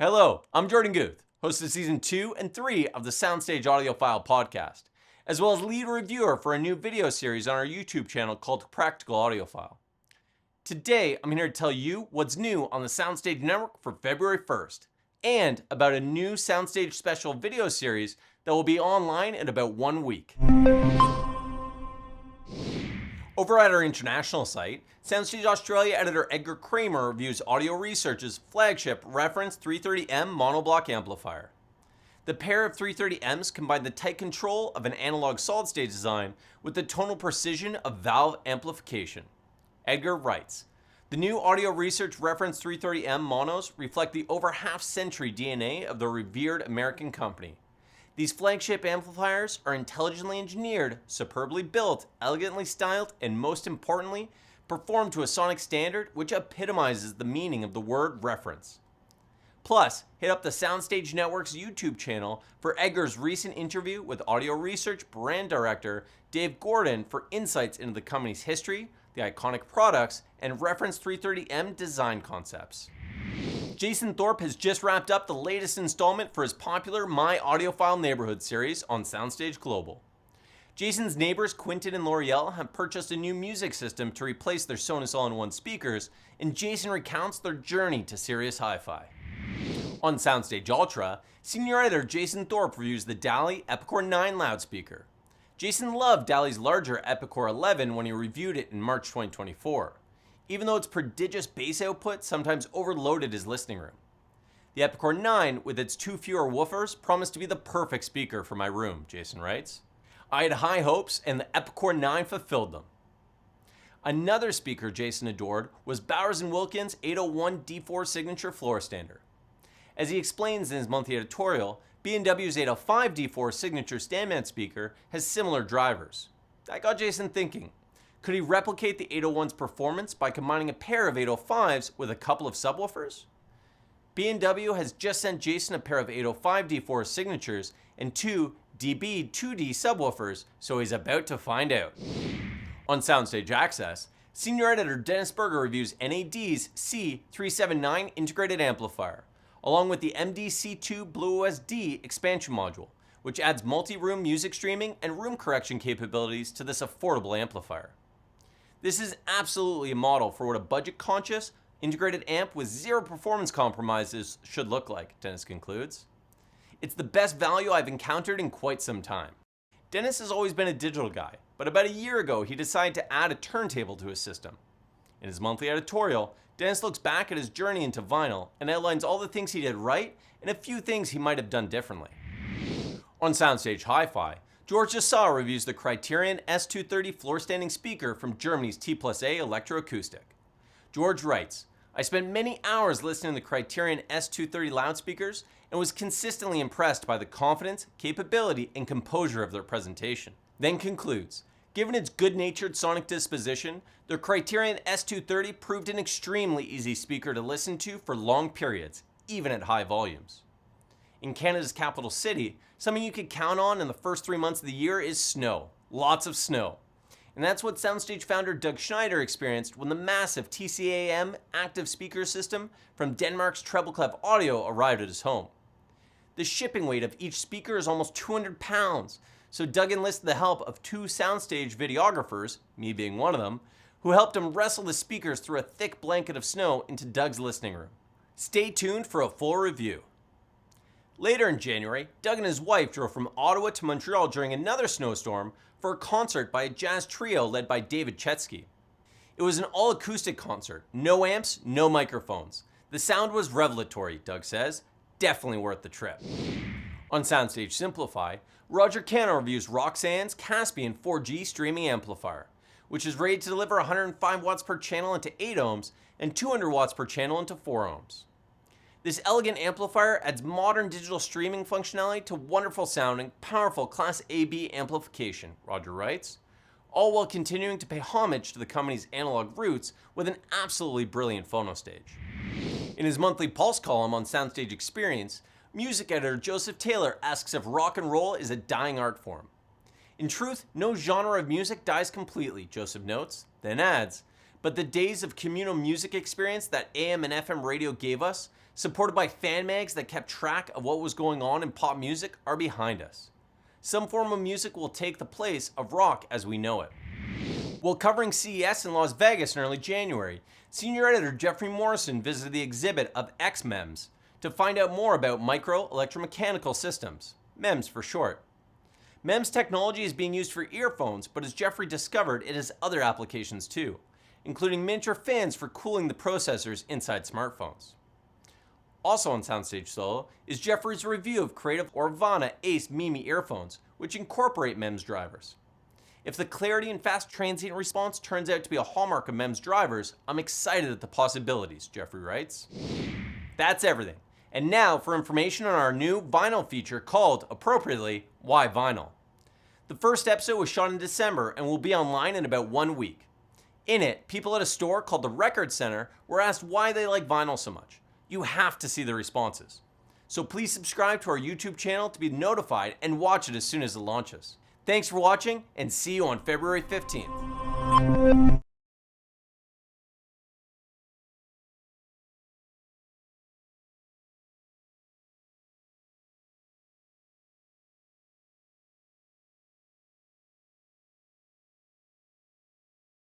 Hello, I'm Jordan Guth, host of Season 2 and 3 of the SoundStage Audiophile podcast, as well as lead reviewer for a new video series on our YouTube channel called Practical Audiophile. Today, I'm here to tell you what's new on the SoundStage network for February 1st, and about a new SoundStage special video series that will be online in about 1 week. Over at our international site, SoundStage Australia editor Edgar Kramer reviews Audio Research's flagship Reference 330M monoblock amplifier. The pair of 330Ms combine the tight control of an analog solid-state design with the tonal precision of valve amplification. Edgar writes, "The new Audio Research Reference 330M monos reflect the over half-century DNA of the revered American company. These flagship amplifiers are intelligently engineered, superbly built, elegantly styled, and most importantly, performed to a sonic standard which epitomizes the meaning of the word reference." Plus, hit up the SoundStage Network's YouTube channel for Edgar's recent interview with Audio Research brand director Dave Gordon for insights into the company's history, the iconic products, and Reference 330M design concepts. Jason Thorpe has just wrapped up the latest installment for his popular My Audiophile Neighborhood series on SoundStage Global. Jason's neighbors Quinton and L'Oreal have purchased a new music system to replace their Sonos all-in-one speakers, and Jason recounts their journey to Sirius Hi-Fi. On SoundStage Ultra, senior editor Jason Thorpe reviews the DALI Epicor 9 loudspeaker. Jason loved DALI's larger Epicor 11 when he reviewed it in March 2024. Even though its prodigious bass output sometimes overloaded his listening room. The Epicor 9, with its 2 fewer woofers, promised to be the perfect speaker for my room, Jason writes. I had high hopes, and the Epicor 9 fulfilled them. Another speaker Jason adored was Bowers & Wilkins' 801 D4 Signature floor stander. As he explains in his monthly editorial, B&W's 805 D4 Signature standman speaker has similar drivers. That got Jason thinking. Could he replicate the 801's performance by combining a pair of 805s with a couple of subwoofers? B&W has just sent Jason a pair of 805 D4 signatures and 2 DB 2D subwoofers, so he's about to find out. On SoundStage Access, senior editor Dennis Berger reviews NAD's C379 integrated amplifier, along with the MDC2 BlueOS-D expansion module, which adds multi-room music streaming and room correction capabilities to this affordable amplifier. This is absolutely a model for what a budget-conscious, integrated amp with zero performance compromises should look like, Dennis concludes. It's the best value I've encountered in quite some time. Dennis has always been a digital guy, but about a year ago he decided to add a turntable to his system. In his monthly editorial, Dennis looks back at his journey into vinyl and outlines all the things he did right and a few things he might have done differently. On SoundStage Hi-Fi, George Jassar reviews the Criterion S230 floor-standing speaker from Germany's T+A Electroacoustic. George writes, I spent many hours listening to the Criterion S230 loudspeakers and was consistently impressed by the confidence, capability, and composure of their presentation. Then concludes, given its good-natured sonic disposition, the Criterion S230 proved an extremely easy speaker to listen to for long periods, even at high volumes. In Canada's capital city, something you could count on in the first 3 months of the year is snow. Lots of snow. And that's what SoundStage founder Doug Schneider experienced when the massive TCAM active speaker system from Denmark's Trebleclef Audio arrived at his home. The shipping weight of each speaker is almost 200 pounds, so Doug enlisted the help of 2 SoundStage videographers, me being one of them, who helped him wrestle the speakers through a thick blanket of snow into Doug's listening room. Stay tuned for a full review. Later in January, Doug and his wife drove from Ottawa to Montreal during another snowstorm for a concert by a jazz trio led by David Chetsky. It was an all-acoustic concert, no amps, no microphones. The sound was revelatory, Doug says. Definitely worth the trip. On SoundStage Simplify, Roger Cano reviews Roksan's Caspian 4G streaming amplifier, which is rated to deliver 105 watts per channel into 8 ohms and 200 watts per channel into 4 ohms. This elegant amplifier adds modern digital streaming functionality to wonderful sounding, powerful Class AB amplification, Roger writes, all while continuing to pay homage to the company's analog roots with an absolutely brilliant phono stage. In his monthly Pulse column on SoundStage Experience, music editor Joseph Taylor asks if rock and roll is a dying art form. In truth, no genre of music dies completely, Joseph notes, then adds, but the days of communal music experience that AM and FM radio gave us, supported by fan mags that kept track of what was going on in pop music, are behind us. Some form of music will take the place of rock as we know it. While covering CES in Las Vegas in early January, senior editor Jeffrey Morrison visited the exhibit of X-MEMS to find out more about micro electromechanical systems, MEMS for short. MEMS technology is being used for earphones, but as Jeffrey discovered, it has other applications too, including miniature fans for cooling the processors inside smartphones. Also on SoundStage Solo is Jeffrey's review of Creative Orvana Ace Mimi earphones, which incorporate MEMS drivers. If the clarity and fast transient response turns out to be a hallmark of MEMS drivers, I'm excited at the possibilities, Jeffrey writes. That's everything. And now for information on our new vinyl feature called, appropriately, Why Vinyl? The first episode was shot in December and will be online in about 1 week. In it, people at a store called the Record Center were asked why they like vinyl so much. You have to see the responses. So please subscribe to our YouTube channel to be notified and watch it as soon as it launches. Thanks for watching and see you on February 15th.